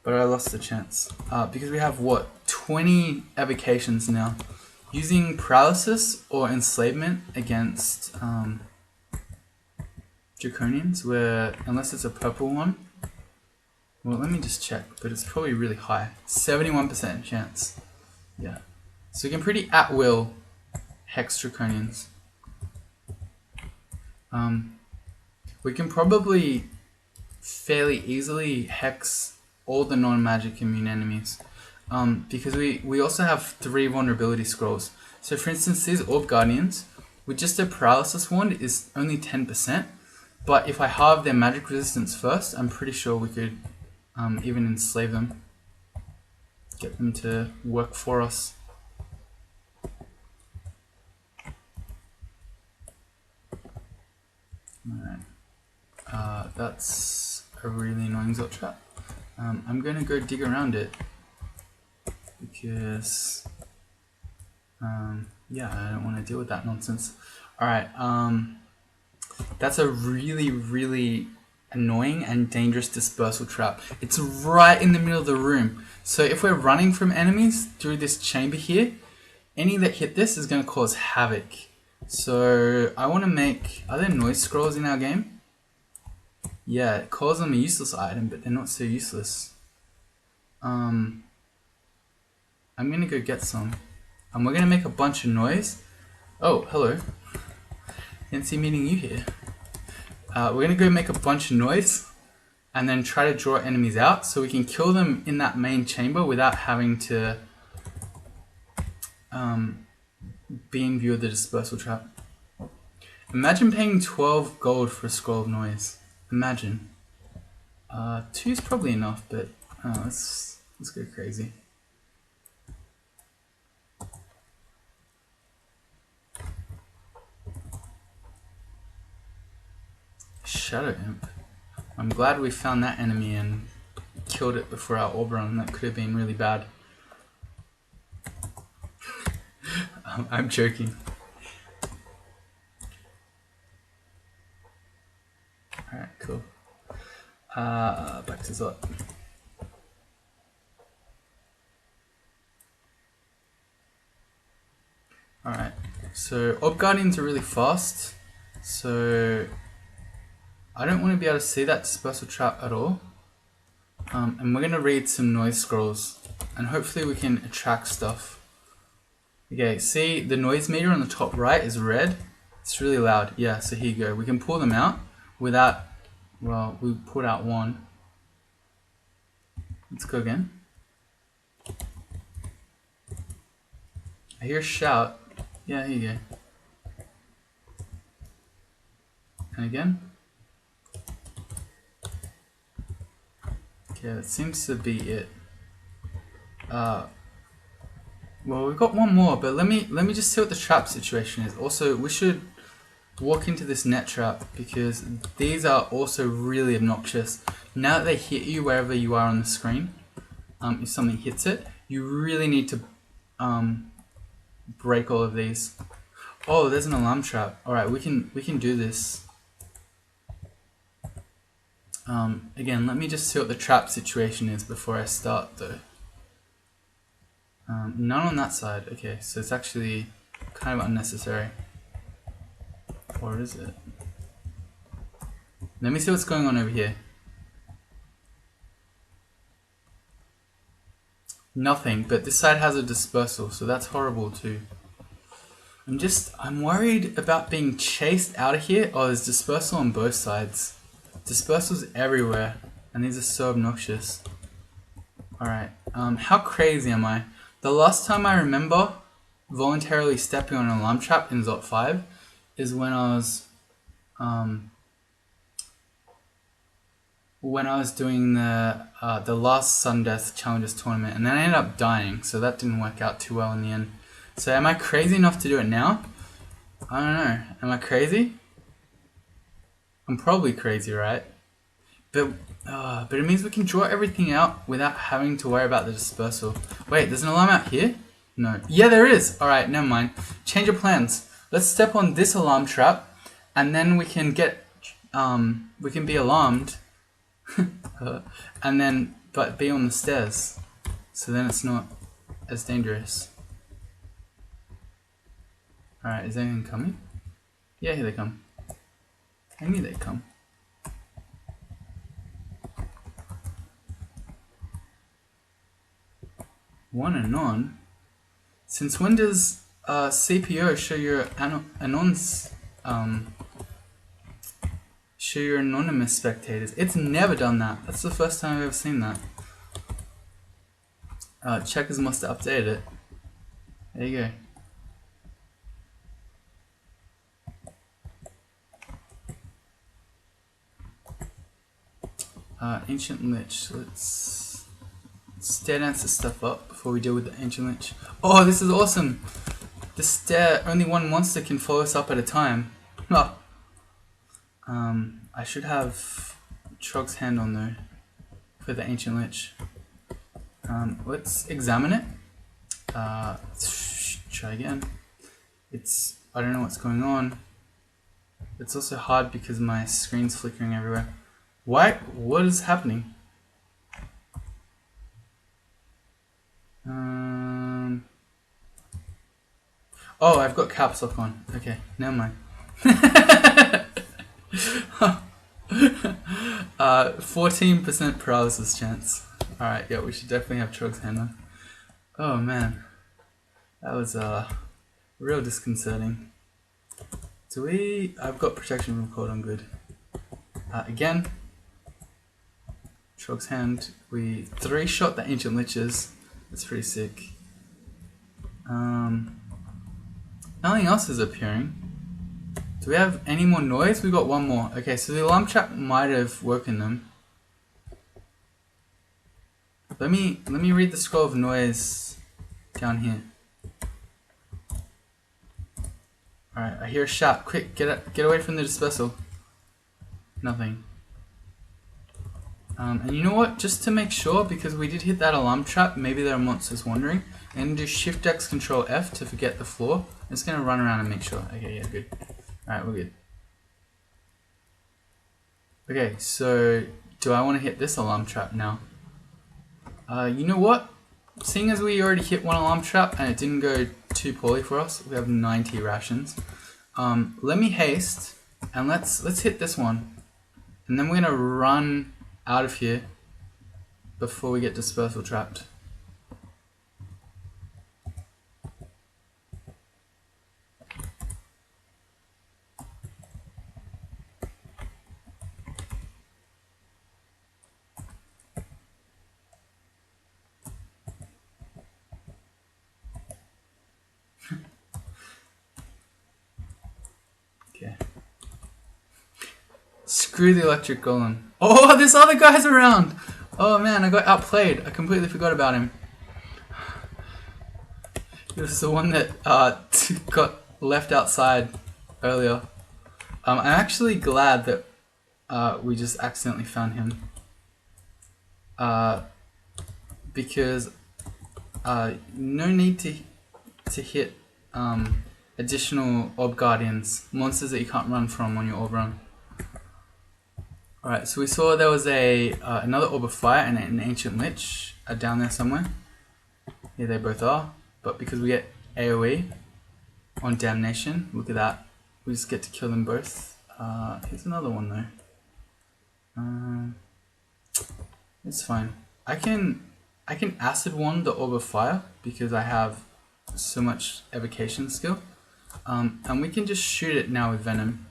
But I lost the chance because we have what, 20 evocations now. Using paralysis or enslavement against draconians, where unless it's a purple one, well, let me just check, but it's probably really high. 71% chance. Yeah. So we can pretty at will hex draconians. We can probably fairly easily hex all the non-magic immune enemies. Because we also have 3 vulnerability scrolls. So for instance, these Orb Guardians, with just a paralysis wand is only 10%. But if I halve their magic resistance first, I'm pretty sure we could even enslave them. Get them to work for us. Alright. That's a really annoying Zot trap. I'm going to go dig around it. Because, yeah, I don't want to deal with that nonsense. Alright, that's a really, really annoying and dangerous dispersal trap. It's right in the middle of the room. So if we're running from enemies through this chamber here, any that hit this is going to cause havoc. So I want to make, are there noise scrolls in our game? Yeah, it calls them a useless item, but they're not so useless. I'm going to go get some. And we're going to make a bunch of noise. Oh, hello. Didn't see meeting you here. We're going to go make a bunch of noise and then try to draw enemies out so we can kill them in that main chamber without having to be in view of the dispersal trap. Imagine paying 12 gold for a scroll of noise. Imagine. 2 is probably enough, but let's go crazy. Shadow Imp. I'm glad we found that enemy and killed it before our orb run. That could have been really bad. I'm joking. Alright, cool. Back to Zot. Alright, so Orb Guardians are really fast, so I don't want to be able to see that dispersal trap at all. And we're going to read some noise scrolls, and hopefully we can attract stuff. Okay, see the noise meter on the top right is red. It's really loud. Yeah, so here you go. We can pull them out without, well, we pulled out one. Let's go again. I hear a shout. Yeah, here you go. And again. Okay, that seems to be it. Well, we've got one more, but let me just see what the trap situation is. Also, we should walk into this net trap because these are also really obnoxious. Now that they hit you wherever you are on the screen, if something hits it, you really need to break all of these. Oh, there's an alarm trap. All right, we can do this. Again, let me just see what the trap situation is before I start though. None on that side. Okay, so it's actually kind of unnecessary. Or is it? Let me see what's going on over here. Nothing, but this side has a dispersal, so that's horrible too. I'm worried about being chased out of here. Oh, there's dispersal on both sides. Dispersal's everywhere, and these are so obnoxious. Alright, how crazy am I? The last time I remember voluntarily stepping on an alarm trap in Zot 5 is when I was doing the last sudden death challenges tournament, and then I ended up dying, so that didn't work out too well in the end. So am I crazy enough to do it now? I don't know. Am I crazy? I'm probably crazy, right? But it means we can draw everything out without having to worry about the dispersal. Wait, there's an alarm out here? No. Yeah, there is. Alright, never mind. Change of plans. Let's step on this alarm trap, and then we can get, we can be alarmed, and then, but be on the stairs. So then it's not as dangerous. Alright, is anything coming? Yeah, here they come. I knew they'd come. One anon? Since when does CPO show your anons, show your anonymous spectators? It's never done that. That's the first time I've ever seen that. Checkers must have updated it. There you go. Ancient Lich. Let's stair dance this stuff up before we deal with the Ancient Lich. Oh, this is awesome! The stair, only one monster can follow us up at a time. Oh. I should have Trog's hand on though for the Ancient Lich. Let's examine it. Try again. I don't know what's going on. It's also hard because my screen's flickering everywhere. What is happening? Oh, I've got caps lock on. Okay, never mind. 14% paralysis chance. Alright, yeah, we should definitely have Trog's hand on. Oh man. That was real disconcerting. I've got protection from cold on good. Again, Trog's hand. We 3-shot the Ancient Liches. That's pretty sick. Nothing else is appearing. Do we have any more noise? We got one more. Okay, so the alarm trap might have woken them. Let me read the scroll of noise down here. Alright, I hear a shout. Quick, get away from the dispersal. Nothing. And you know what? Just to make sure, because we did hit that alarm trap, maybe there are monsters wandering. I'm going to do Shift X Control F to forget the floor. I'm just going to run around and make sure. Okay, yeah, good. Alright, we're good. Okay, so do I want to hit this alarm trap now? You know what? Seeing as we already hit one alarm trap and it didn't go too poorly for us, we have 90 rations. Let me haste and let's hit this one. And then we're going to run out of here before we get dispersal trapped. Okay. Screw the electric golem. Oh, this other guy's around! Oh man, I got outplayed. I completely forgot about him. He was the one that got left outside earlier. I'm actually glad that we just accidentally found him. Because no need to hit additional orb guardians, monsters that you can't run from on your orb run. Alright, so we saw there was another orb of fire and an ancient lich down there somewhere. Here they both are, but because we get AoE on damnation, look at that, we just get to kill them both. Here's another one though. It's fine. I can acid wand the orb of fire because I have so much evocation skill, and we can just shoot it now with venom.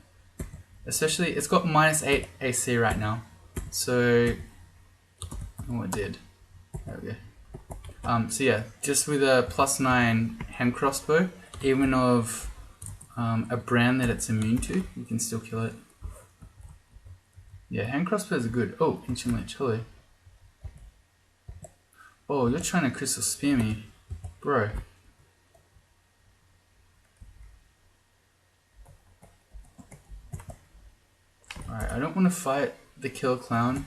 Especially, it's got -8 AC right now, so oh, it did. There we go. So yeah, just with a +9 hand crossbow, even of a brand that it's immune to, you can still kill it. Yeah, hand crossbows are good. Oh, Ancient Lich, hello. Oh, you're trying to crystal spear me, bro. Alright, I don't want to fight the killer clown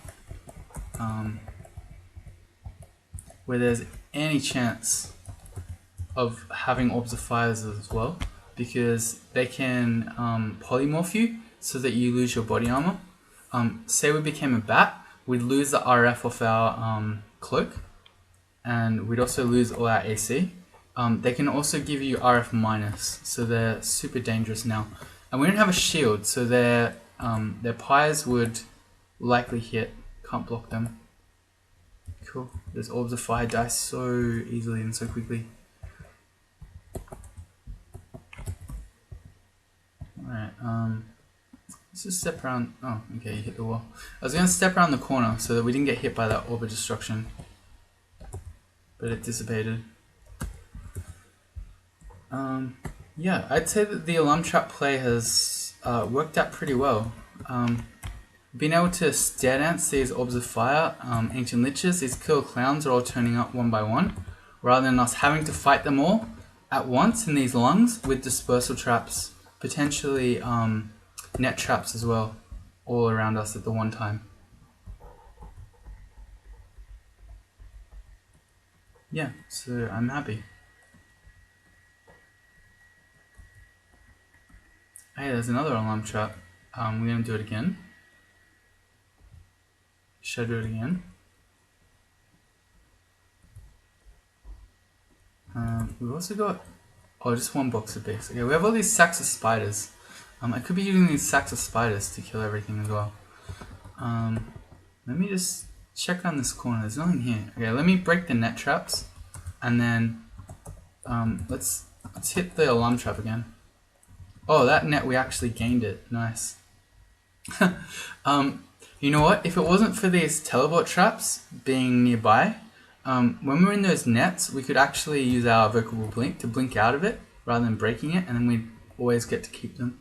where there's any chance of having orbs of fires as well, because they can polymorph you so that you lose your body armor. Say we became a bat, we'd lose the RF off our cloak, and we'd also lose all our AC. They can also give you RF minus, so they're super dangerous now. And we don't have a shield, so their pyres would likely hit. Can't block them. Cool. Those orbs of fire die so easily and so quickly. Alright, let's just step around. Oh, okay, you hit the wall. I was going to step around the corner so that we didn't get hit by that orb of destruction, but it dissipated. Yeah, I'd say that the alarm trap play has worked out pretty well. Being able to stare dance these orbs of fire, ancient liches, these killer clowns are all turning up one by one, rather than us having to fight them all at once in these lungs with dispersal traps, potentially net traps as well, all around us at the one time. Yeah, so I'm happy. Hey, there's another alarm trap. We're gonna do it again. Should I do it again? We've also got just one box of base. Okay, we have all these sacks of spiders. I could be using these sacks of spiders to kill everything as well. Let me just check on this corner. There's nothing here. Okay, let me break the net traps, and then let's hit the alarm trap again. Oh, that net, we actually gained it. Nice. You know what? If it wasn't for these teleport traps being nearby, when we're in those nets, we could actually use our vocable blink to blink out of it rather than breaking it, and then we'd always get to keep them.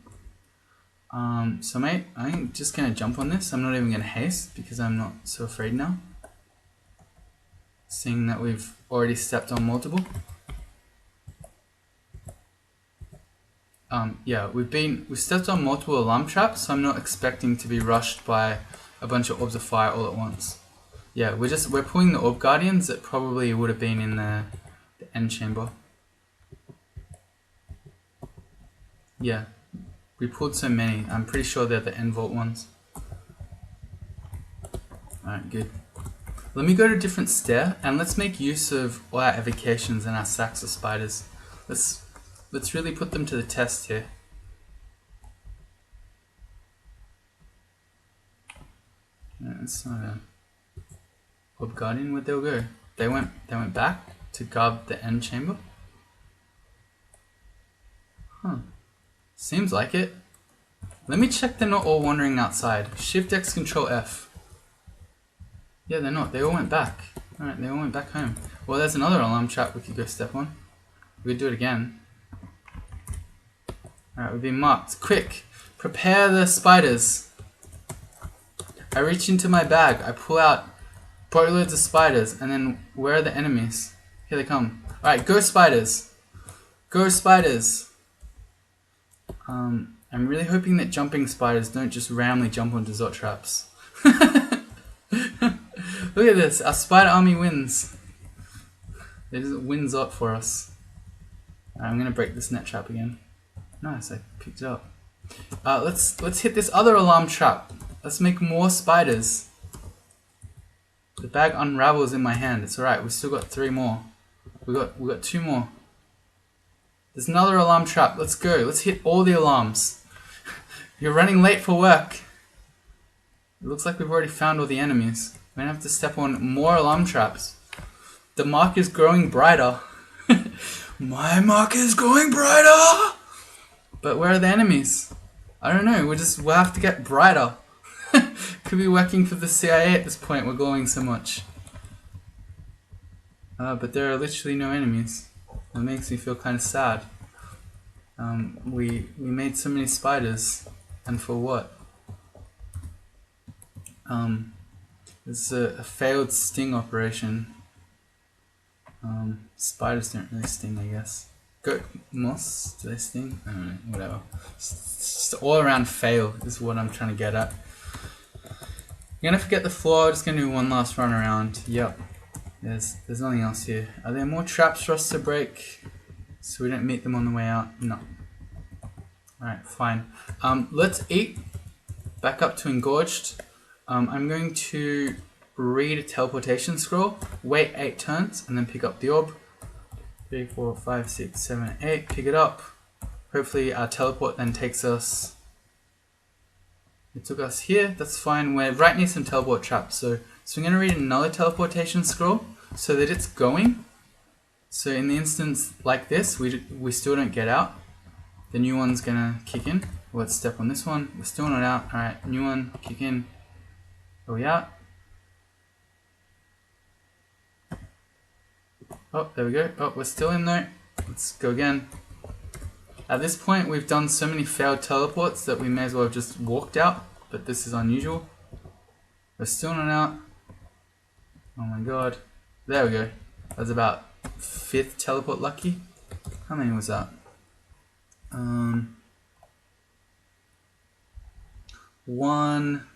So mate, I'm just going to jump on this. I'm not even going to haste because I'm not so afraid now, seeing that we've already stepped on multiple. Yeah, we've stepped on multiple alarm traps, so I'm not expecting to be rushed by a bunch of orbs of fire all at once. Yeah, we're pulling the orb guardians that probably would have been in the end chamber. Yeah, we pulled so many. I'm pretty sure they're the end vault ones. Alright, good. Let me go to a different stair and let's make use of all our evocations and our sacks of spiders. Let's really put them to the test here. It's not a orb guardian. Where'd they all go? They went back to guard the end chamber. Huh. Seems like it. Let me check they're not all wandering outside. Shift X Control F. Yeah, they're not. They all went back. Alright, they all went back home. Well, there's another alarm trap we could go step on. We could do it again. Alright, we've been marked. Quick! Prepare the spiders. I reach into my bag. I pull out boatloads of spiders. And then, where are the enemies? Here they come. Alright, go spiders! Go spiders! I'm really hoping that jumping spiders don't just randomly jump onto Zot traps. Look at this. Our spider army wins. They just win Zot for us. I'm going to break this net trap again. Nice, I picked it up. Let's hit this other alarm trap. Let's make more spiders. The bag unravels in my hand. It's alright. We've still got 3 more. We got 2 more. There's another alarm trap. Let's go. Let's hit all the alarms. You're running late for work. It looks like we've already found all the enemies. We're gonna have to step on more alarm traps. The mark is growing brighter. My mark is growing brighter. But where are the enemies? I don't know. We'll have to get brighter. Could be working for the CIA at this point. We're glowing so much. but there are literally no enemies. That makes me feel kind of sad. We made so many spiders, and for what? It's a failed sting operation. Spiders don't really sting, I guess. Goat moss, do they sting? I don't know, whatever. Just all around fail is what I'm trying to get at. I'm gonna forget the floor, just gonna do one last run around. Yep. There's nothing else here. Are there more traps for us to break so we don't meet them on the way out? No. Alright, fine. Let's eat. Back up to engorged. I'm going to read a teleportation scroll, wait 8 turns, and then pick up the orb. 3, 4, 5, 6, 7, 8. Pick it up. Hopefully our teleport then takes us. It took us here. That's fine. We're right near some teleport traps. So I'm going to read another teleportation scroll so that it's going. So in the instance like this, we still don't get out. The new one's going to kick in. Let's step on this one. We're still not out. Alright, new one, kick in. Are we out? Oh, there we go. Oh, we're still in though. Let's go again. At this point, we've done so many failed teleports that we may as well have just walked out, but this is unusual. We're still not out. Oh my god. There we go. That's about 5th teleport lucky. How many was that? 1,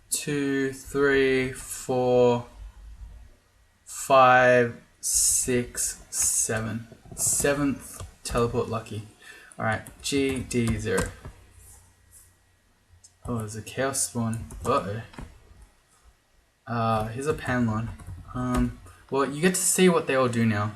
2, 3, 4, 5, 6, 7. 7th teleport lucky. Alright, GD0. Oh, there's a chaos spawn. Here's a panlon. Well, you get to see what they all do now.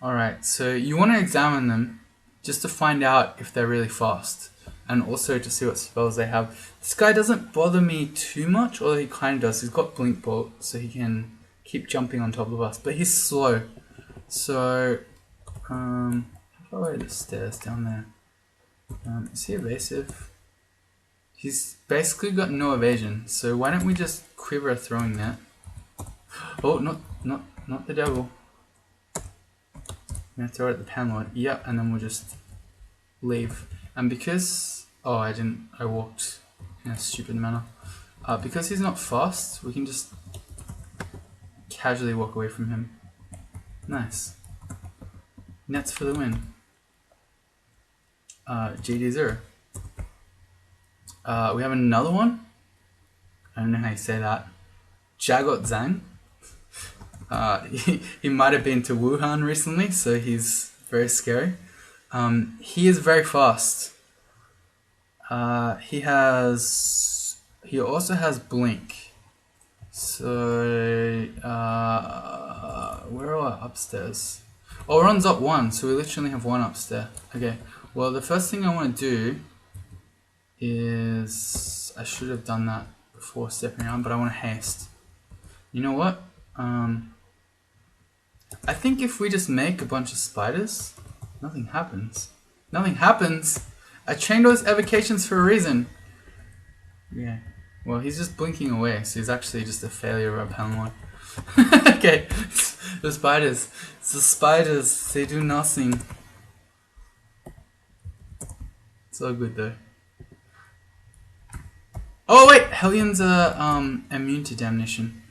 Alright, so you want to examine them just to find out if they're really fast. And also to see what spells they have. This guy doesn't bother me too much, although he kind of does. He's got Blink Bolt, so he can keep jumping on top of us. But he's slow. So, how far away are the stairs down there? Is he evasive? He's basically got no evasion. So why don't we just quiver a throwing net? Oh, not the devil. I'm gonna throw it at the panlord. Yep, and then we'll just leave. And because I walked in a stupid manner. Because he's not fast, we can just casually walk away from him. Nice. Nets for the win. GD0. We have another one. I don't know how you say that. Jagot Zhang. He might have been to Wuhan recently, so he's very scary. He is very fast. He also has blink. So where are our upstairs? Oh, we're on Zop 1, so we literally have one upstairs. Okay. Well, the first thing I want to do is I should have done that before stepping around, but I want to haste. You know what? I think if we just make a bunch of spiders, nothing happens. Nothing happens. I trained those evocations for a reason. Yeah. Well, he's just blinking away, so he's actually just a failure of Palmon. Okay. The spiders. It's the spiders. They do nothing. It's all good though. Oh wait, Hellions are immune to damnation.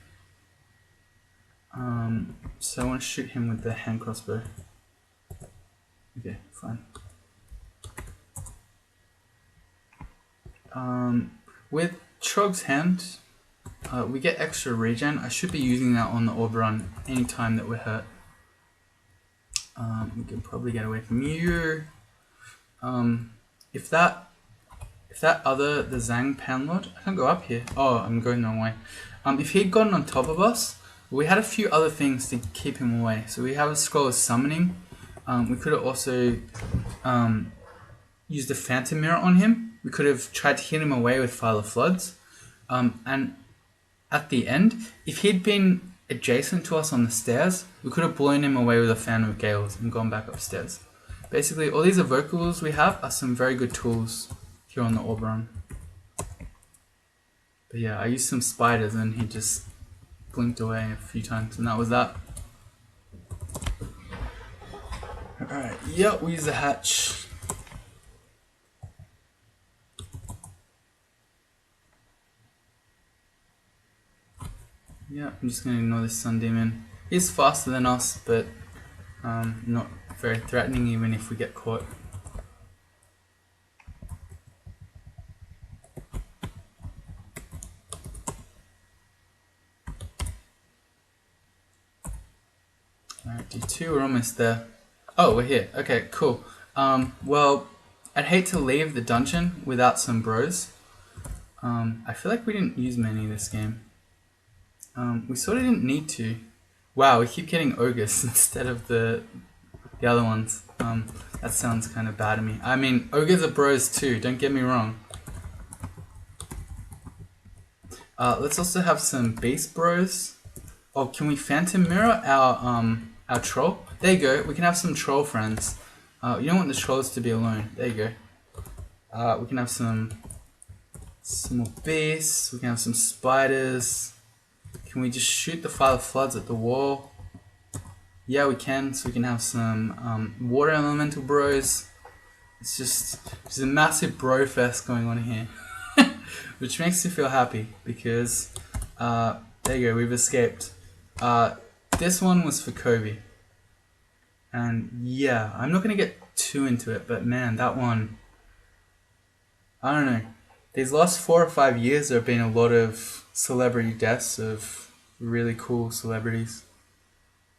So I want to shoot him with the hand crossbow. Okay, fine. With Trog's hand, we get extra regen. I should be using that on the Oberon anytime that we're hurt. We can probably get away from you. If that the Zhang Panlord, I can't go up here. Oh, I'm going the wrong way. If he'd gotten on top of us, we had a few other things to keep him away. So we have a scroll of summoning. We could have also used the Phantom Mirror on him. We could have tried to hit him away with File of Floods. And at the end, if he'd been adjacent to us on the stairs, we could have blown him away with a Fan of Gales and gone back upstairs. Basically, all these evocals we have are some very good tools here on the Oberon. But yeah, I used some spiders and he just blinked away a few times, and that was that. Alright, yep, we use the hatch. Yeah, I'm just gonna ignore this sun demon. He's faster than us, but not very threatening even if we get caught. Alright, D2, we're almost there. Oh, we're here. Okay, cool. Well, I'd hate to leave the dungeon without some bros. I feel like we didn't use many this game. We sort of didn't need to. Wow, we keep getting ogres instead of the other ones. That sounds kind of bad to me. I mean, ogres are bros too, don't get me wrong. Let's also have some base bros. Oh, can we phantom mirror our troll? There you go, we can have some troll friends. You don't want the trolls to be alone. There you go. We can have some more beasts, we can have some spiders. Can we just shoot the Fire Floods at the wall? Yeah, we can, so we can have some water elemental bros. It's just, there's a massive bro fest going on here. Which makes me feel happy, because, there you go, we've escaped. This one was for Kobe. And yeah, I'm not going to get too into it, but man, that one, I don't know. These last 4 or 5 years there have been a lot of celebrity deaths of really cool celebrities.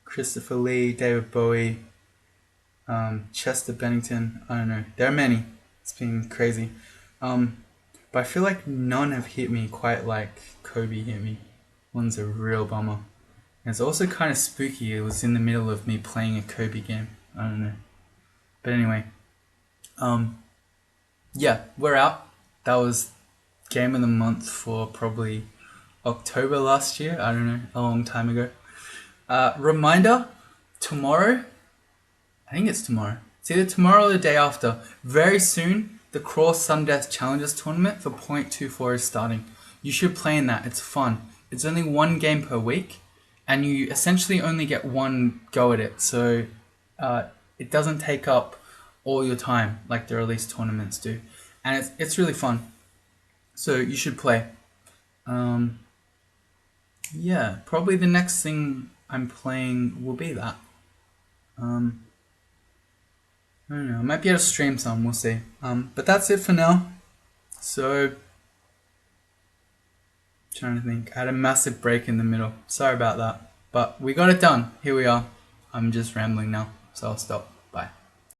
Christopher Lee, David Bowie, Chester Bennington, I don't know. There are many. It's been crazy. But I feel like none have hit me quite like Kobe hit me. One's a real bummer. And it's also kind of spooky. It was in the middle of me playing a Kobe game. I don't know. But anyway. Yeah, we're out. That was game of the month for probably October last year. I don't know, a long time ago. Reminder, tomorrow, I think it's tomorrow. It's either tomorrow or the day after. Very soon, the Crawl Sun Death Challenges tournament for 0.24 is starting. You should play in that. It's fun. It's only one game per week, and you essentially only get one go at it. So it doesn't take up all your time like the release tournaments do. And it's really fun. So you should play. Yeah, probably the next thing I'm playing will be that. I don't know, I might be able to stream some, we'll see. But that's it for now. So, trying to think, I had a massive break in the middle. Sorry about that. But we got it done. Here we are. I'm just rambling now, so I'll stop. Bye.